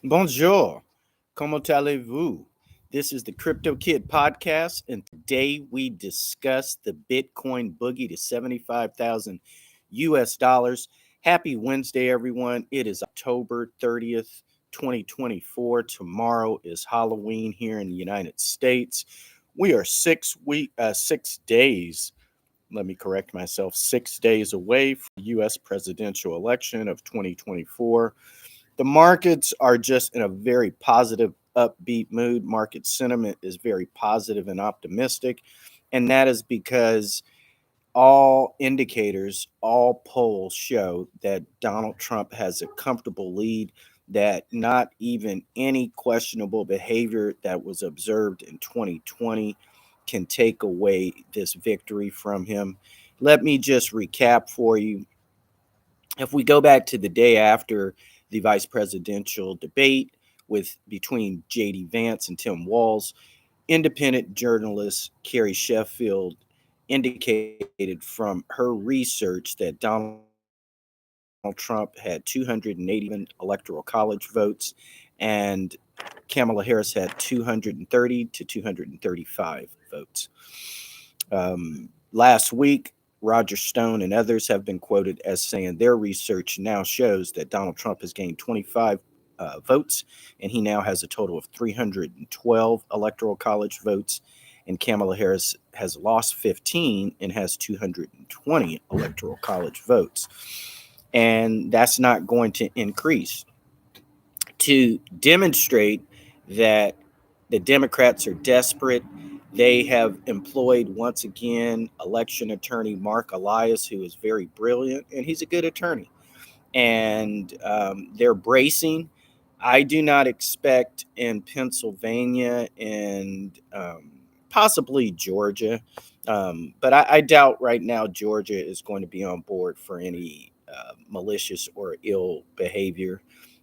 Bonjour, comment allez-vous? This is the Crypto Kid podcast, and today we discuss the Bitcoin boogie to 75,000 US dollars. Happy Wednesday, everyone. It is October 30th, 2024. Tomorrow is Halloween here in the United States. We are 6 days, let me correct myself, 6 days away from the US presidential election of 2024. The markets are just in a very positive, upbeat mood. Market sentiment is very positive and optimistic. And that is because all indicators, all polls show that Donald Trump has a comfortable lead, that not even any questionable behavior that was observed in 2020 can take away this victory from him. Let me just recap for you. If we go back to the day after the vice presidential debate with between J.D. Vance and Tim Walz, independent journalist Carrie Sheffield indicated from her research that Donald Trump had 287 electoral college votes and Kamala Harris had 230 to 235 votes. Last week, Roger Stone and others have been quoted as saying their research now shows that Donald Trump has gained 25 votes, and he now has a total of 312 electoral college votes. And Kamala Harris has lost 15 and has 220 electoral college votes. And that's not going to increase. To demonstrate that the Democrats are desperate, they have employed once again election attorney Mark Elias, who is very brilliant, and he's a good attorney. And they're bracing. I do not expect in Pennsylvania and possibly Georgia, but I doubt right now Georgia is going to be on board for any malicious or ill behavior.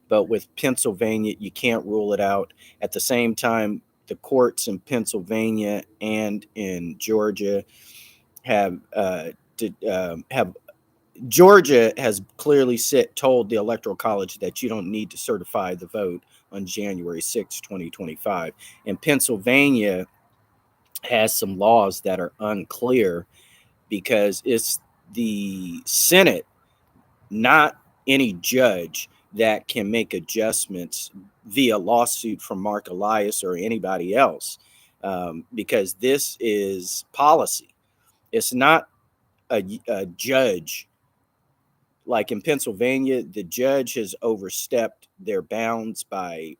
But with Pennsylvania, you can't rule it out. At the same time, the courts in Pennsylvania and in Georgia have have Georgia has clearly told the Electoral College that you don't need to certify the vote on January 6, 2025. And Pennsylvania has some laws that are unclear because it's the Senate, not any judge, that can make adjustments via lawsuit from Mark Elias or anybody else, because this is policy. It's not a judge. Like in Pennsylvania, the judge has overstepped their bounds by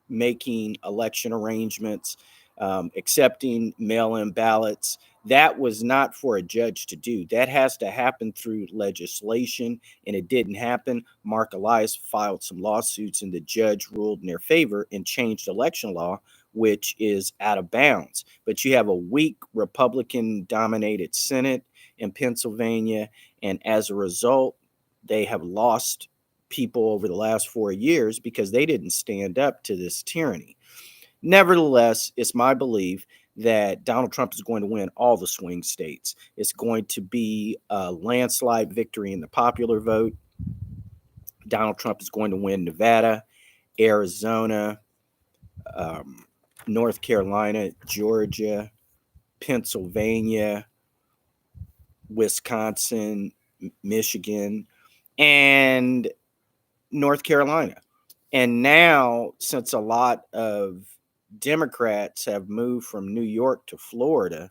making election arrangements, accepting mail in ballots. That was not for a judge to do. That has to happen through legislation, and it didn't happen. Mark Elias filed some lawsuits, and the judge ruled in their favor and changed election law, which is out of bounds. But you have a weak Republican dominated Senate in Pennsylvania, and as a result, they have lost people over the last 4 years because they didn't stand up to this tyranny. Nevertheless, it's my belief that Donald Trump is going to win all the swing states. It's going to be a landslide victory in the popular vote. Donald Trump is going to win Nevada, Arizona, um, North Carolina, Georgia, Pennsylvania, Wisconsin, Michigan, and North Carolina. And now, since a lot of Democrats have moved from New York to Florida,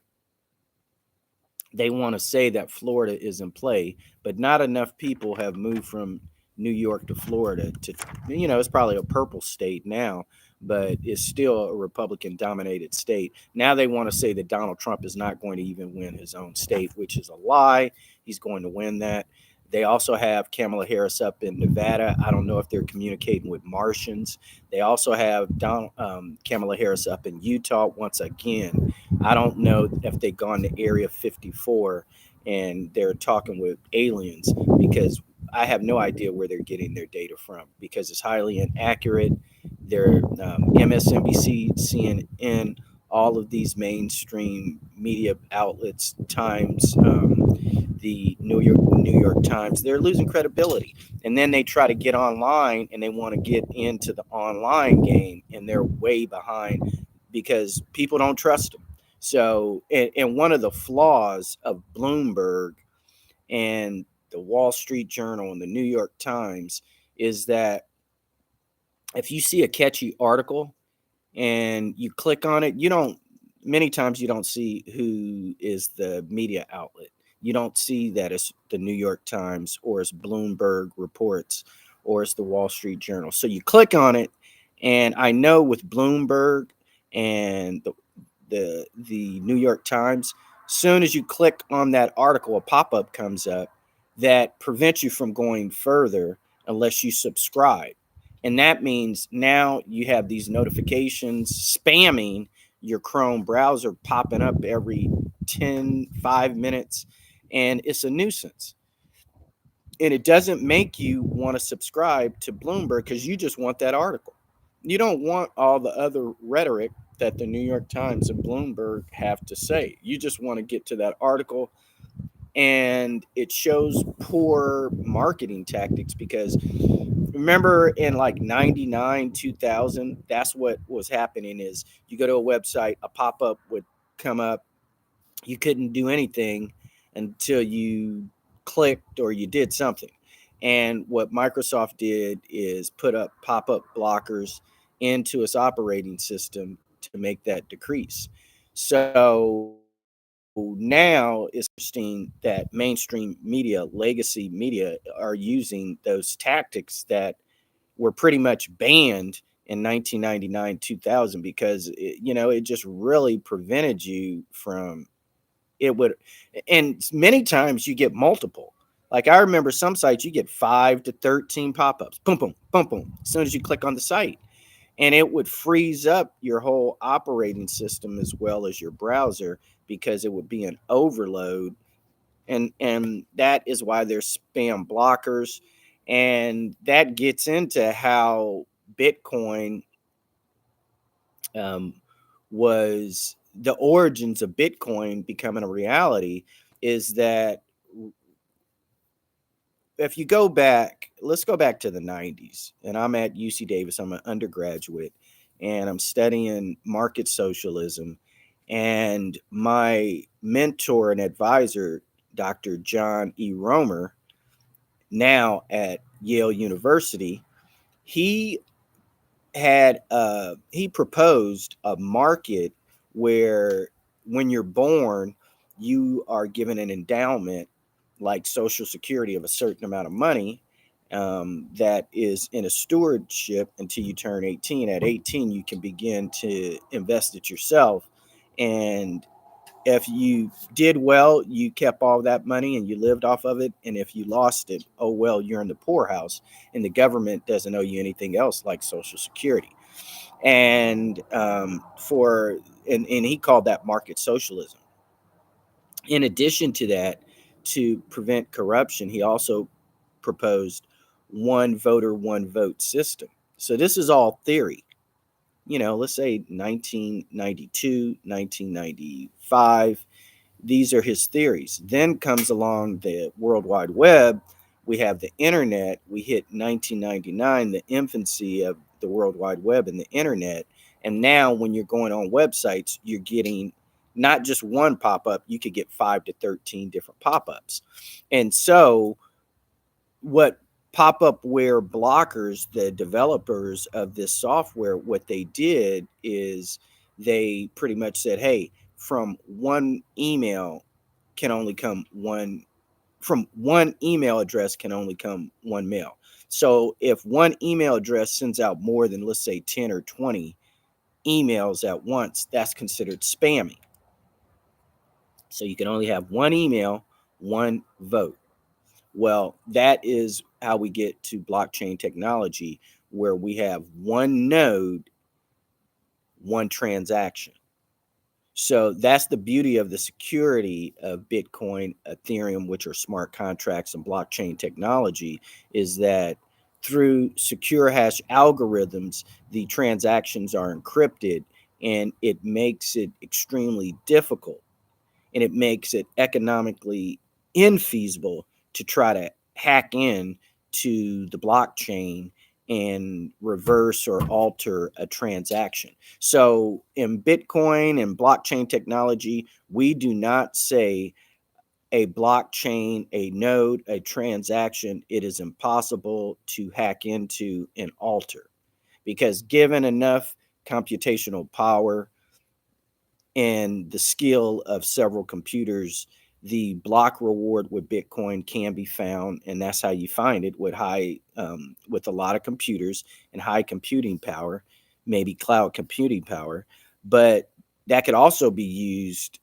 they want to say that Florida is in play, but not enough people have moved from New York to Florida to, it's probably a purple state now, but it's still a Republican dominated state. Now they want to say that Donald Trump is not going to even win his own state, which is a lie. He's going to win that. They also have Kamala Harris up in Nevada. I don't know if they're communicating with Martians. They also have Kamala Harris up in Utah once again. I don't know if they've gone to Area 54 and they're talking with aliens, because I have no idea where they're getting their data from because it's highly inaccurate. They're MSNBC, CNN, all of these mainstream media outlets, Times, the New York Times, they're losing credibility. And then they try to get online and they want to get into the online game, and they're way behind because people don't trust them. So, and one of the flaws of Bloomberg and the Wall Street Journal and the New York Times is that if you see a catchy article and you click on it, you don't, many times you don't see who is the media outlet. You don't see that it's the New York Times or it's Bloomberg Reports or it's the Wall Street Journal. So you click on it, and I know with Bloomberg and the New York Times, soon as you click on that article, a pop-up comes up that prevents you from going further unless you subscribe. And that means now you have these notifications spamming your Chrome browser, popping up every 5 minutes, and it's a nuisance. And it doesn't make you want to subscribe to Bloomberg because you just want that article. You don't want all the other rhetoric that the New York Times and Bloomberg have to say. You just want to get to that article, and it shows poor marketing tactics because remember in like 99 2000, that's what was happening is you go to a website, a pop-up would come up, you couldn't do anything until you clicked or you did something. And what Microsoft did is put up pop-up blockers into its operating system to make that decrease. So now it's interesting that mainstream media, legacy media, are using those tactics that were pretty much banned in 1999 2000 because it just really prevented you from it would. And many times you get multiple. Like I remember some sites you get 5 to 13 pop-ups, boom boom boom boom, as soon as you click on the site, and it would freeze up your whole operating system as well as your browser because it would be an overload. And that is why there's spam blockers, and that gets into how Bitcoin um, was the origins of Bitcoin becoming a reality. Is that if you go back, let's go back to the 90s, and I'm at UC Davis, I'm an undergraduate, and I'm studying market socialism. And my mentor and advisor, Dr. John E. Romer, now at Yale University, he he proposed a market where when you're born, you are given an endowment like Social Security of a certain amount of money that is in a stewardship until you turn 18. At 18, you can begin to invest it yourself. And if you did well, you kept all that money and you lived off of it. And if you lost it, oh well, you're in the poorhouse, and the government doesn't owe you anything else like Social Security. And and he called that market socialism. In addition to that, to prevent corruption, he also proposed one voter, one vote system. So this is all theory. Let's say 1992, 1995. These are his theories. Then comes along the World Wide Web. We have the internet. We hit 1999, the infancy of the World Wide Web and the internet. And now, when you're going on websites, you're getting not just one pop up, you could get 5 to 13 different pop ups. And so, what pop up ware blockers, the developers of this software, what they did is they pretty much said, hey, from one email can only come one, from one email address can only come one mail. So if one email address sends out more than, let's say, 10 or 20 emails at once, that's considered spamming. So you can only have one email, one vote. Well, that is how we get to blockchain technology, where we have one node, one transaction. So that's the beauty of the security of Bitcoin, Ethereum, which are smart contracts and blockchain technology, is that through secure hash algorithms, the transactions are encrypted, and it makes it extremely difficult, and it makes it economically infeasible to try to hack in to the blockchain and reverse or alter a transaction. So in Bitcoin and blockchain technology, we do not say a blockchain, a node, a transaction, it is impossible to hack into and alter, because given enough computational power and the skill of several computers, the block reward with Bitcoin can be found, and that's how you find it with with a lot of computers and high computing power, maybe cloud computing power. But that could also be used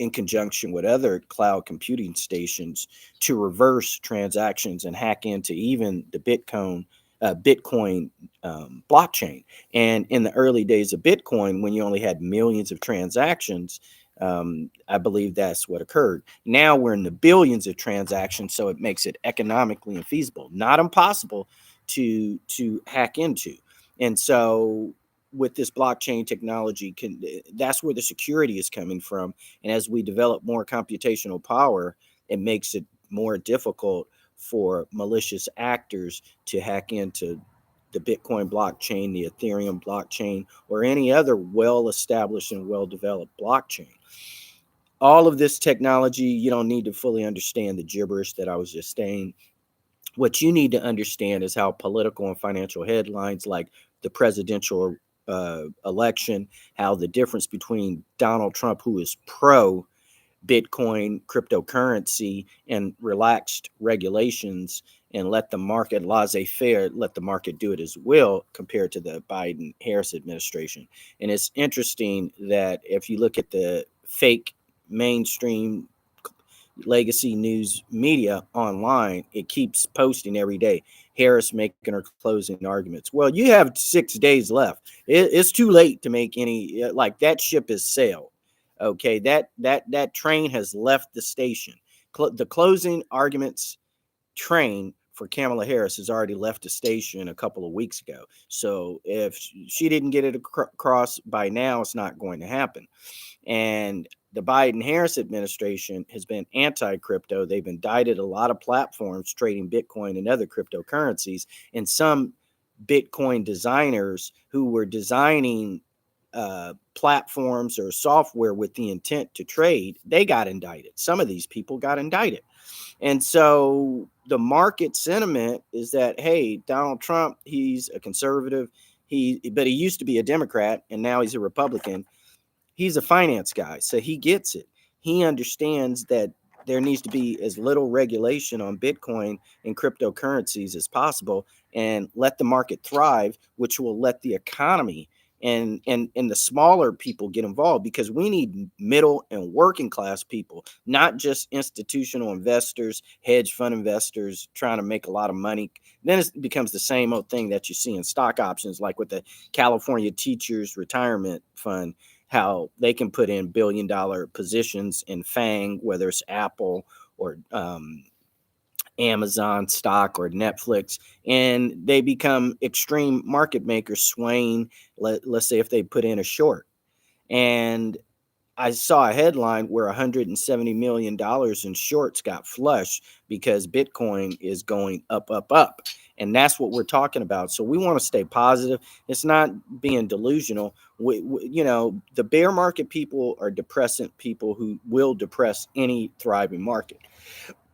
in conjunction with other cloud computing stations to reverse transactions and hack into even the Bitcoin blockchain. And in the early days of Bitcoin, when you only had millions of transactions, I believe that's what occurred. Now we're in the billions of transactions, so it makes it economically infeasible, not impossible to hack into. And so with this blockchain technology, that's where the security is coming from. And as we develop more computational power, it makes it more difficult for malicious actors to hack into the Bitcoin blockchain, the Ethereum blockchain, or any other well established and well developed blockchain. All of this technology, you don't need to fully understand the gibberish that I was just saying. What you need to understand is how political and financial headlines like the presidential election, how the difference between Donald Trump, who is pro Bitcoin cryptocurrency, and relaxed regulations and let the market laissez faire, let the market do it as will, compared to the Biden Harris administration. And it's interesting that if you look at the fake mainstream legacy news media online, it keeps posting every day. Harris making her closing arguments. Well, you have 6 days left. It's too late to make any, like, that ship has sailed. Okay, that train has left the station. The closing arguments train for Kamala Harris has already left the station a couple of weeks ago. So if she didn't get it across by now, it's not going to happen. And the Biden Harris administration has been anti crypto. They've indicted a lot of platforms trading Bitcoin and other cryptocurrencies. And some Bitcoin designers who were designing platforms or software with the intent to trade, they got indicted. Some of these people got indicted. And so the market sentiment is that, hey, Donald Trump, he's a conservative. But he used to be a Democrat and now he's a Republican. He's a finance guy, so he gets it. He understands that there needs to be as little regulation on Bitcoin and cryptocurrencies as possible, and let the market thrive, which will let the economy and the smaller people get involved, because we need middle and working class people, not just institutional investors, hedge fund investors trying to make a lot of money. Then it becomes the same old thing that you see in stock options, like with the California Teachers Retirement Fund, how they can put in $1 billion positions in FANG, whether it's Apple or Amazon stock or Netflix, and they become extreme market makers, swaying. Let's say if they put in a short. And I saw a headline where $170 million in shorts got flushed because Bitcoin is going up, up, up. And that's what we're talking about. So we want to stay positive. It's not being delusional. The bear market people are depressant people who will depress any thriving market.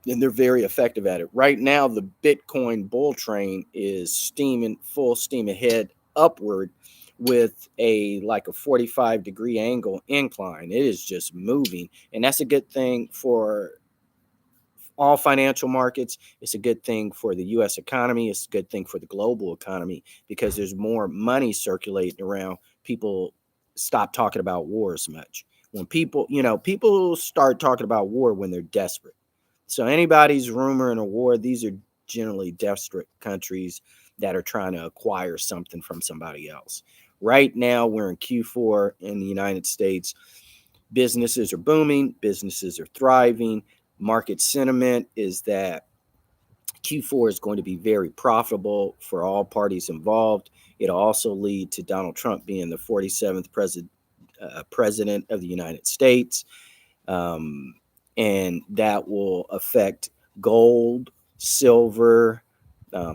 And they're very effective at it. Right now, the Bitcoin bull train is steaming full steam ahead upward with a 45-degree angle incline. It is just moving, and that's a good thing for all financial markets. It's a good thing for the U.S. economy. It's a good thing for the global economy, because there's more money circulating around. People stop talking about war as much. When people start talking about war when they're desperate. So anybody's rumoring a war, these are generally desperate countries that are trying to acquire something from somebody else. Right now, we're in Q4 in the United States. Businesses are booming. Businesses are thriving. Market sentiment is that Q4 is going to be very profitable for all parties involved. It'll also lead to Donald Trump being the 47th president of the United States. and that will affect gold, silver,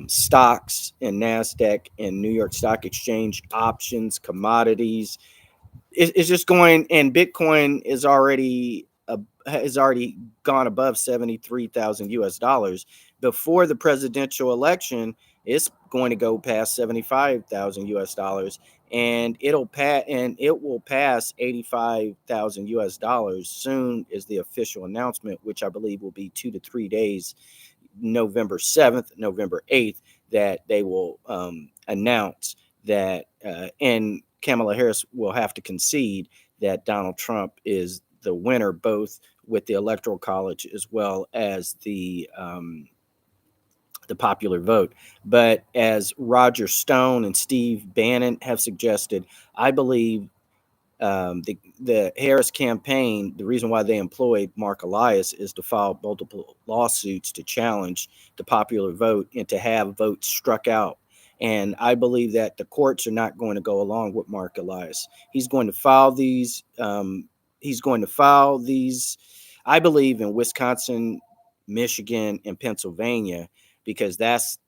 stocks, and NASDAQ and New York Stock Exchange options, commodities. It's just going, and Bitcoin has already gone above 73,000 US dollars. Before the presidential election, it's going to go past 75,000 US dollars, and it will pass 85,000 US dollars soon is the official announcement, which I believe will be 2 to 3 days, November 7th, November 8th, that they will announce that, and Kamala Harris will have to concede that Donald Trump is the winner, both with the Electoral College as well as the popular vote. But as Roger Stone and Steve Bannon have suggested, I believe the Harris campaign, the reason why they employed Mark Elias is to file multiple lawsuits to challenge the popular vote and to have votes struck out. And I believe that the courts are not going to go along with Mark Elias. He's going to file these. He's going to file these. I believe in Wisconsin, Michigan, and Pennsylvania, because that's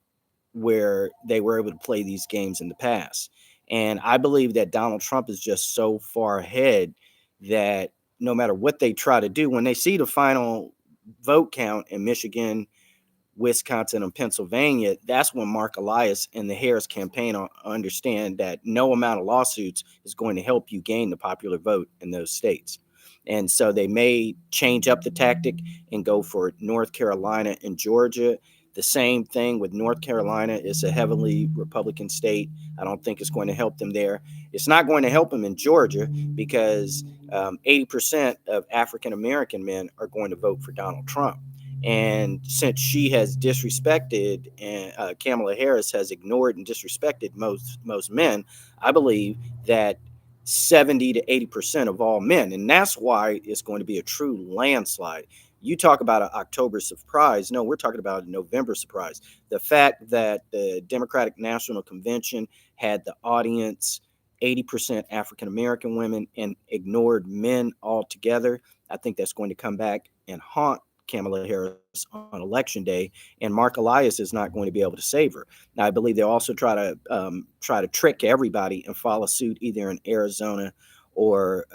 where they were able to play these games in the past. And I believe that Donald Trump is just so far ahead that no matter what they try to do, when they see the final vote count in Michigan, Wisconsin, and Pennsylvania, that's when Mark Elias and the Harris campaign understand that no amount of lawsuits is going to help you gain the popular vote in those states. And so they may change up the tactic and go for North Carolina and Georgia. The same thing with North Carolina. It's a heavily Republican state. I don't think it's going to help them there. It's not going to help them in Georgia because 80% of African American men are going to vote for Donald Trump. And since she has disrespected and Kamala Harris has ignored and disrespected most men, I believe that 70 to 80% of all men, and that's why it's going to be a true landslide. You talk about an October surprise. No, we're talking about a November surprise. The fact that the Democratic National Convention had the audience 80% African American women and ignored men altogether, I think that's going to come back and haunt Kamala Harris on election day, and Mark Elias is not going to be able to save her. Now, I believe they'll also try to trick everybody and follow suit either in Arizona or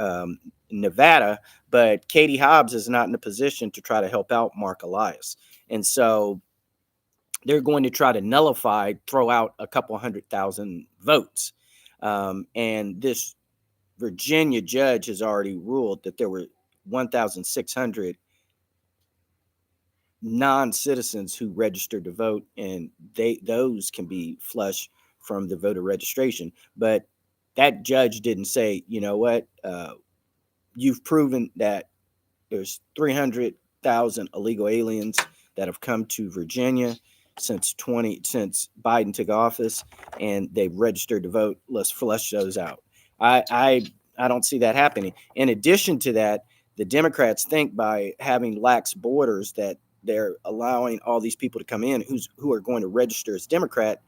Nevada. But Katie Hobbs is not in a position to try to help out Mark Elias, and so they're going to try to nullify, throw out a couple 100,000 votes. And this Virginia judge has already ruled that there were 1,600 non-citizens who registered to vote, and those can be flushed from the voter registration. But that judge didn't say, you know what, you've proven that there's 300,000 illegal aliens that have come to Virginia since Biden took office, and they've registered to vote. Let's flush those out. I don't see that happening. In addition to that, the Democrats think by having lax borders that they're allowing all these people to come in who are going to register as Democrat,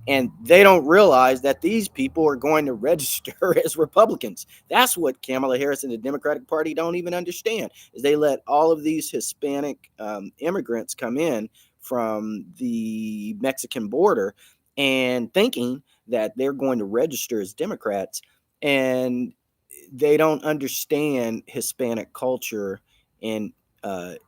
and they don't realize that these people are going to register as Republicans. That's what Kamala Harris and the Democratic Party don't even understand, is they let all of these Hispanic immigrants come in from the Mexican border and thinking that they're going to register as Democrats, and they don't understand Hispanic culture in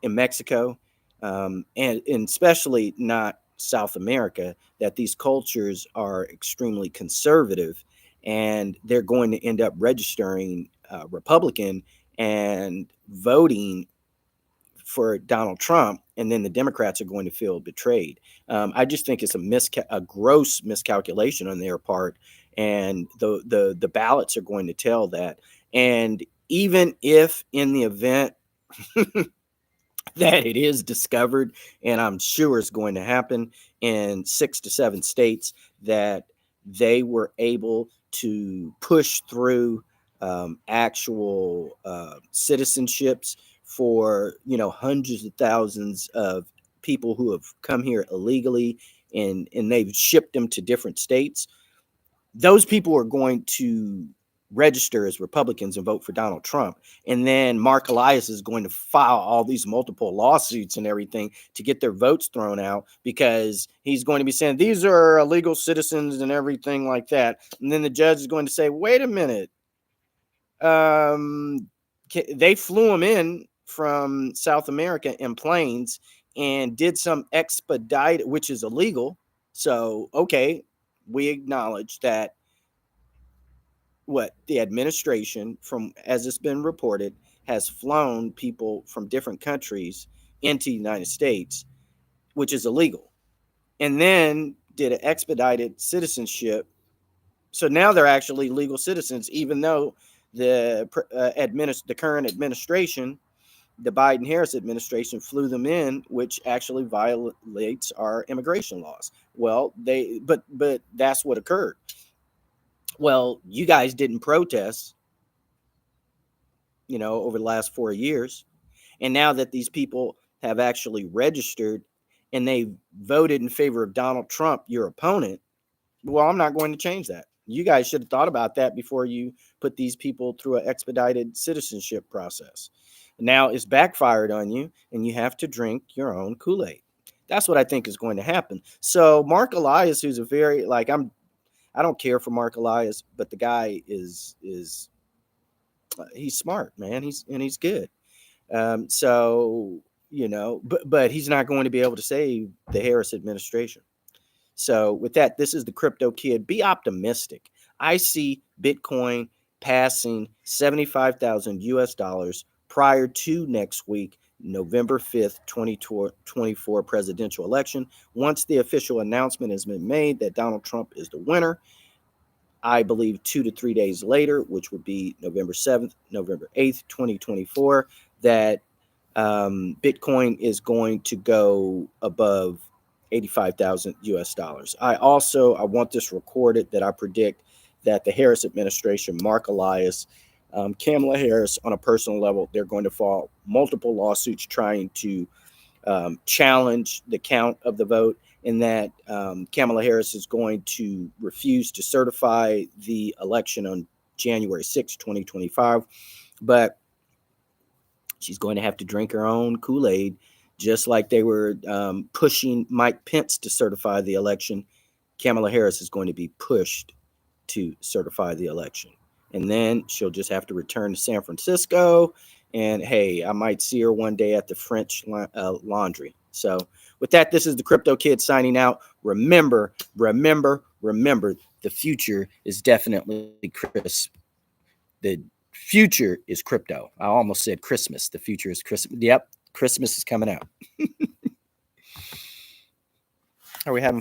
Mexico, and especially not South America, that these cultures are extremely conservative, and they're going to end up registering Republican and voting for Donald Trump, and then the Democrats are going to feel betrayed. I just think it's a gross miscalculation on their part, and the ballots are going to tell that. And even if in the event that it is discovered, and I'm sure it's going to happen in 6 to 7 states, that they were able to push through actual citizenships for hundreds of thousands of people who have come here illegally, and they've shipped them to different states. Those people are going to register as Republicans and vote for Donald Trump. And then Mark Elias is going to file all these multiple lawsuits and everything to get their votes thrown out, because he's going to be saying these are illegal citizens and everything like that. And then the judge is going to say, wait a minute. They flew them in from South America in planes and did some expedite, which is illegal. So, okay, we acknowledge that what the administration, from as it's been reported, has flown people from different countries into the United States, which is illegal, and then did an expedited citizenship. So now they're actually legal citizens, even though the the current administration, the Biden-Harris administration, flew them in, which actually violates our immigration laws. Well, but that's what occurred. Well, you guys didn't protest, over the last 4 years. And now that these people have actually registered and they voted in favor of Donald Trump, your opponent, well, I'm not going to change that. You guys should have thought about that before you put these people through an expedited citizenship process. Now it's backfired on you, and you have to drink your own Kool-Aid. That's what I think is going to happen. So Mark Elias, who's a very I don't care for Mark Elias, but the guy is he's smart, man. He's good. So but he's not going to be able to save the Harris administration. So with that, this is the Crypto Kid. Be optimistic. I see Bitcoin passing 75,000 US dollars prior to next week, November 5th, 2024 presidential election. Once the official announcement has been made that Donald Trump is the winner, I believe 2 to 3 days later, which would be November 7th, November 8th, 2024, that Bitcoin is going to go above 85,000 US dollars. I want this recorded that I predict that the Harris administration, Mark Elias, Kamala Harris, on a personal level, they're going to file multiple lawsuits trying to challenge the count of the vote, and that Kamala Harris is going to refuse to certify the election on January 6, 2025. But she's going to have to drink her own Kool-Aid, just like they were pushing Mike Pence to certify the election. Kamala Harris is going to be pushed to certify the election. And then she'll just have to return to San Francisco. And hey, I might see her one day at the French Laundry. So with that, this is the Crypto Kid signing out. Remember, the future is definitely crisp. The future is crypto. I almost said Christmas. The future is Christmas. Yep, Christmas is coming out. Are we having